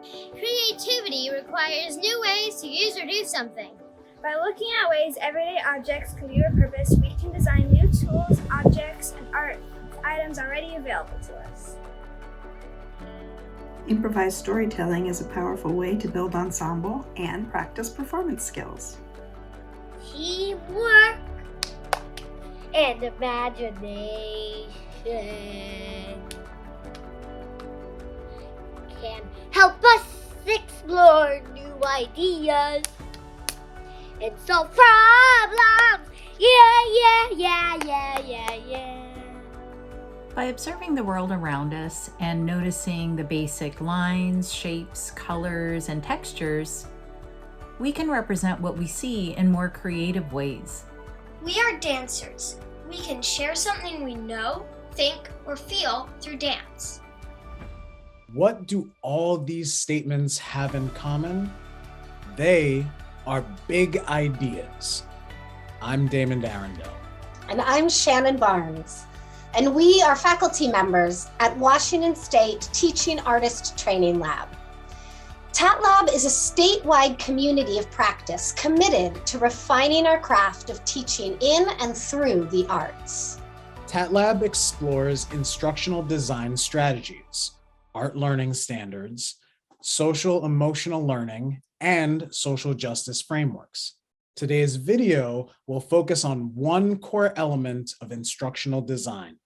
Creativity requires new ways to use or do something. By looking at ways everyday objects can be repurposed, we can design new tools, objects, and art items already available to us. Improvised storytelling is a powerful way to build ensemble and practice performance skills. Teamwork and imagination can help us explore new ideas and solve problems. Yeah. By observing the world around us and noticing the basic lines, shapes, colors, and textures, we can represent what we see in more creative ways. We are dancers. We can share something we know, think, or feel through dance. What do all these statements have in common? They are big ideas. I'm Damon Darendell. And I'm Shannon Barnes. And we are faculty members at Washington State Teaching Artist Training Lab. TAT Lab is a statewide community of practice committed to refining our craft of teaching in and through the arts. TAT Lab explores instructional design strategies, art learning standards, social emotional learning, and social justice frameworks. Today's video will focus on one core element of instructional design,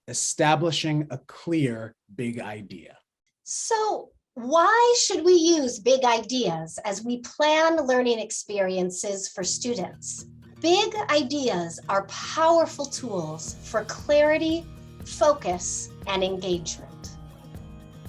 establishing a clear big idea. So, why should we use big ideas as we plan learning experiences for students? Big ideas are powerful tools for clarity, focus, and engagement.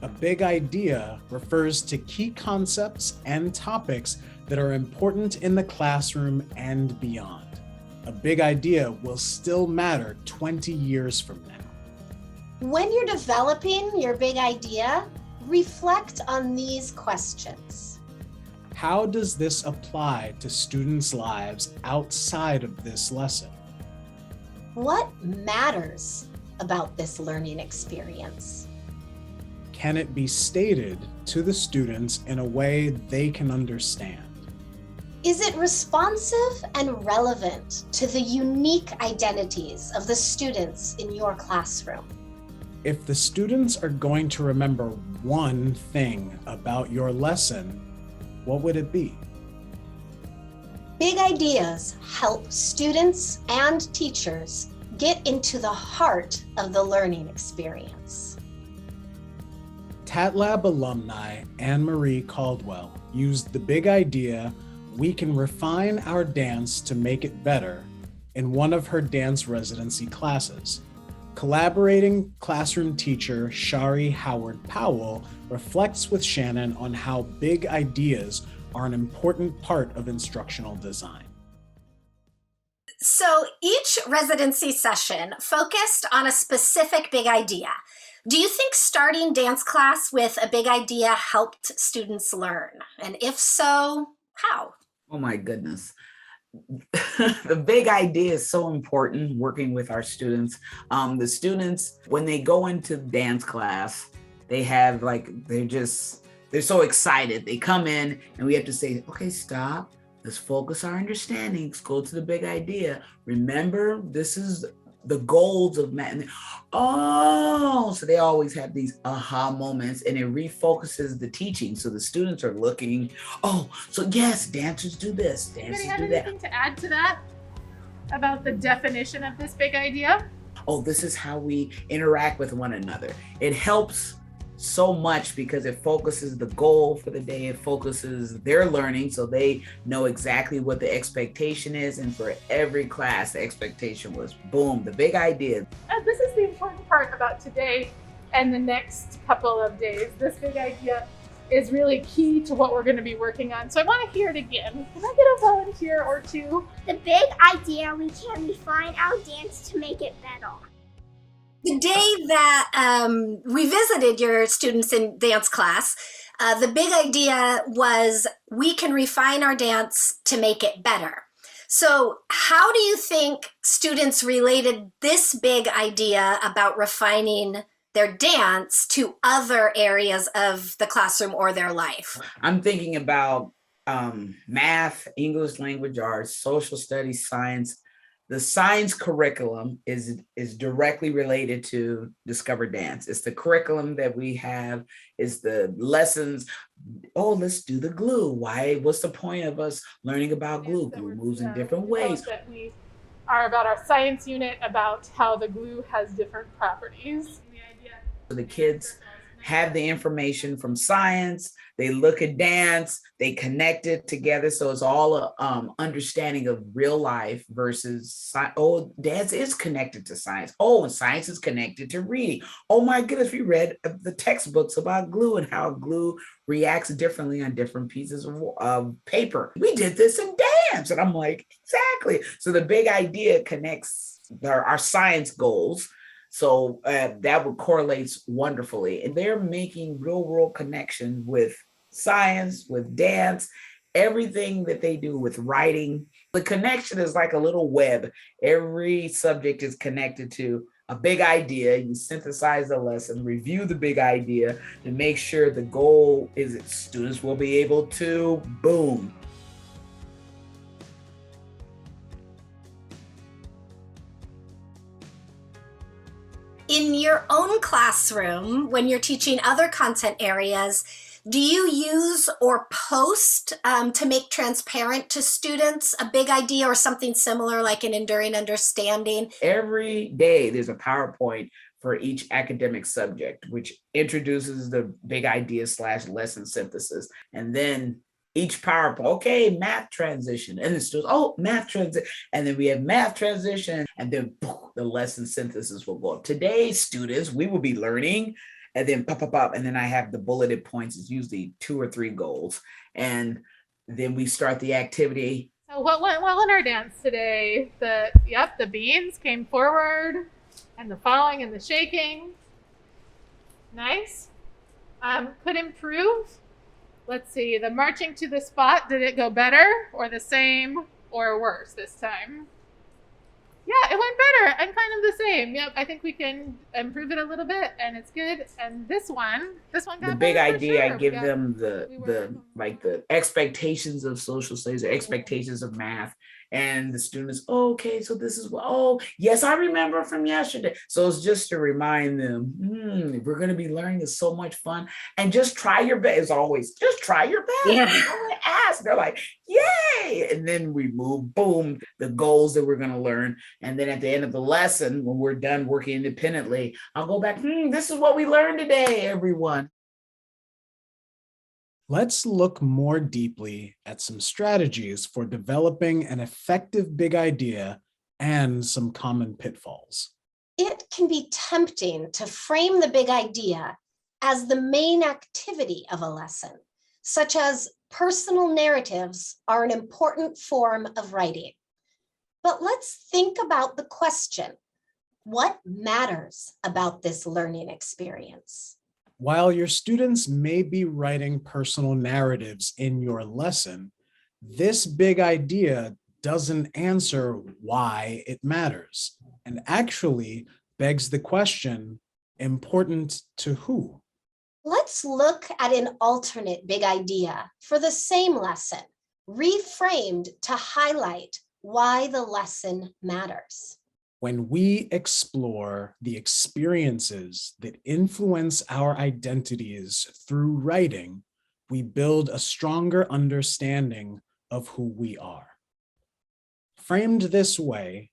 A big idea refers to key concepts and topics that are important in the classroom and beyond. A big idea will still matter 20 years from now. When you're developing your big idea, reflect on these questions. How does this apply to students' lives outside of this lesson? What matters about this learning experience? Can it be stated to the students in a way they can understand? Is it responsive and relevant to the unique identities of the students in your classroom? If the students are going to remember one thing about your lesson, what would it be? Big ideas help students and teachers get into the heart of the learning experience. TAT Lab alumni Anne-Marie Caldwell used the big idea, "We can refine our dance to make it better," in one of her dance residency classes. Collaborating classroom teacher Shari Howard Powell reflects with Shannon on how big ideas are an important part of instructional design. So each residency session focused on a specific big idea. Do you think starting dance class with a big idea helped students learn? And if so, how? Oh my goodness. The big idea is so important working with our students. The students, when they go into dance class, they're so excited. They come in and we have to say, okay, stop. Let's focus our understanding. Let's go to the big idea. Remember, this is the goals of math. So they always have these aha moments, and it refocuses the teaching. So the students are looking, so yes, dancers do this, dancers do that. Anybody have anything to add to that about the definition of this big idea? This is how we interact with one another. It helps so much because it focuses the goal for the day. It focuses their learning so they know exactly what the expectation is. And for every class, the expectation was, boom, the big idea. This is the important part about today and the next couple of days. This big idea is really key to what we're going to be working on. So I want to hear it again. Can I get a volunteer or two? The big idea, we can refine our dance to make it better. The day that we visited your students in dance class, the big idea was we can refine our dance to make it better. So how do you think students related this big idea about refining their dance to other areas of the classroom or their life? I'm thinking about math, English language arts, social studies, science. The science curriculum is directly related to Discover Dance. It's the curriculum that we have, is the lessons. Oh, let's do the glue. Why? What's the point of us learning about glue? Glue moves in different ways. That we are about our science unit, about how the glue has different properties. So the kids have the information from science, they look at dance, they connect it together. So it's all a understanding of real life versus, oh, dance is connected to science. Oh, and science is connected to reading. Oh my goodness, we read the textbooks about glue and how glue reacts differently on different pieces of paper. We did this in dance. And I'm like, exactly. So the big idea connects our science goals. So that would correlates wonderfully. And they're making real world connection with science, with dance, everything that they do with writing. The connection is like a little web. Every subject is connected to a big idea. You synthesize the lesson, review the big idea to make sure the goal is that students will be able to, boom, in your own classroom, when you're teaching other content areas, do you use or post to make transparent to students a big idea or something similar like an enduring understanding? Every day there's a PowerPoint for each academic subject, which introduces the big idea / lesson synthesis. And then each PowerPoint, okay, math transition. And the students, oh, math transition. And then we have math transition. And then boom, the lesson synthesis will go up. Today, students, we will be learning, and then pop, pop, pop. And then I have the bulleted points. It's usually 2 or 3 goals. And then we start the activity. So what went well in our dance today? The beans came forward, and the following and the shaking. Nice. Could improve. Let's see, the marching to the spot, did it go better or the same or worse this time? Yeah, it went better and kind of the same. Yep, I think we can improve it a little bit and it's good. And this one got the big better for idea. sure. I give them the expectations of social studies, the expectations of math, and the students, oh, okay, so this is what, oh, yes, I remember from yesterday. So it's just to remind them, we're going to be learning, is so much fun. And just try your best. As always, just try your best. Yeah. Ask. They're like, yay. And then we move, boom, the goals that we're going to learn. And then at the end of the lesson, when we're done working independently, I'll go back, this is what we learned today, everyone. Let's look more deeply at some strategies for developing an effective big idea and some common pitfalls. It can be tempting to frame the big idea as the main activity of a lesson, such as personal narratives are an important form of writing. But let's think about the question, what matters about this learning experience? While your students may be writing personal narratives in your lesson, this big idea doesn't answer why it matters and actually begs the question, important to who? Let's look at an alternate big idea for the same lesson, reframed to highlight why the lesson matters. When we explore the experiences that influence our identities through writing, we build a stronger understanding of who we are. Framed this way,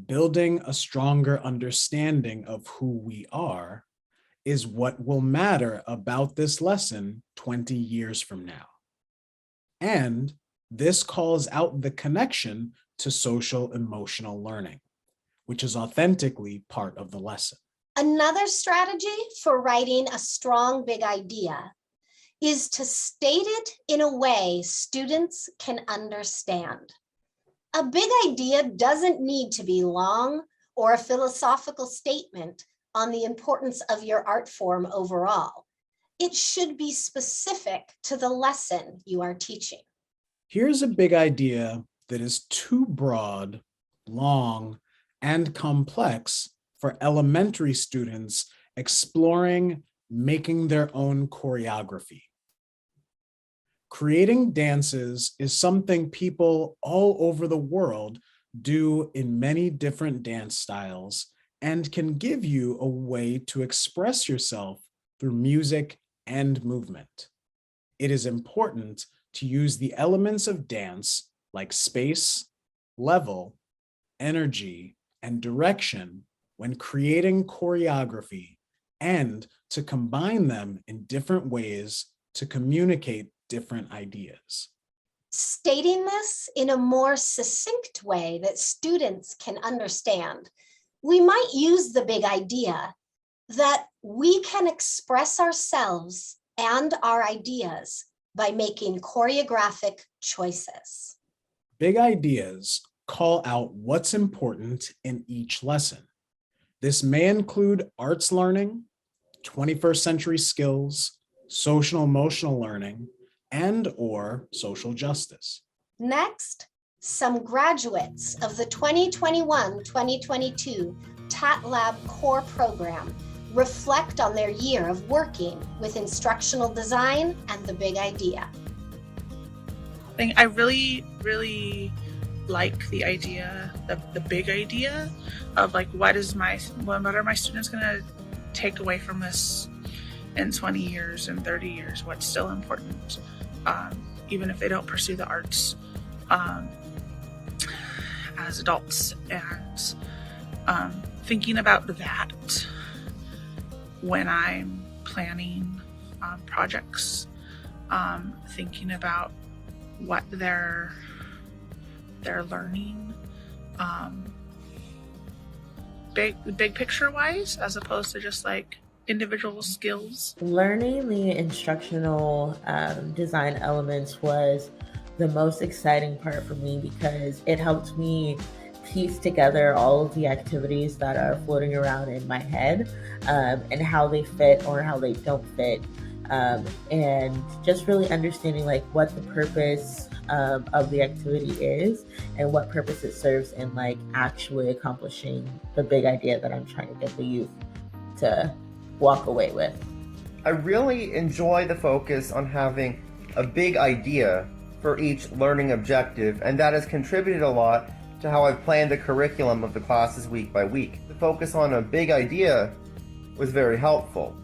building a stronger understanding of who we are is what will matter about this lesson 20 years from now. And this calls out the connection to social emotional learning, which is authentically part of the lesson. Another strategy for writing a strong big idea is to state it in a way students can understand. A big idea doesn't need to be long or a philosophical statement on the importance of your art form overall. It should be specific to the lesson you are teaching. Here's a big idea that is too broad, long, and complex for elementary students exploring making their own choreography. Creating dances is something people all over the world do in many different dance styles and can give you a way to express yourself through music and movement. It is important to use the elements of dance like space, level, energy, and direction when creating choreography, and to combine them in different ways to communicate different ideas. Stating this in a more succinct way that students can understand, we might use the big idea that we can express ourselves and our ideas by making choreographic choices. Big ideas call out what's important in each lesson. This may include arts learning, 21st century skills, social emotional learning, and/or social justice. Next, some graduates of the 2021-2022 TAT Lab core program reflect on their year of working with instructional design and the big idea. I really like the idea, the big idea of like, what are my students gonna take away from this in 20 years and 30 years? What's still important, even if they don't pursue the arts as adults, and thinking about that when I'm planning projects, thinking about what they're learning, big picture wise, as opposed to just like individual skills. Learning the instructional design elements was the most exciting part for me because it helped me piece together all of the activities that are floating around in my head, and how they fit or how they don't fit, and just really understanding like what the purpose of the activity is and what purpose it serves in like actually accomplishing the big idea that I'm trying to get the youth to walk away with. I really enjoy the focus on having a big idea for each learning objective, and that has contributed a lot to how I've planned the curriculum of the classes week by week. The focus on a big idea was very helpful.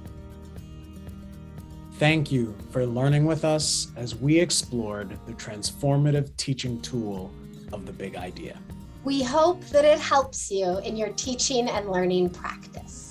Thank you for learning with us as we explored the transformative teaching tool of the big idea. We hope that it helps you in your teaching and learning practice.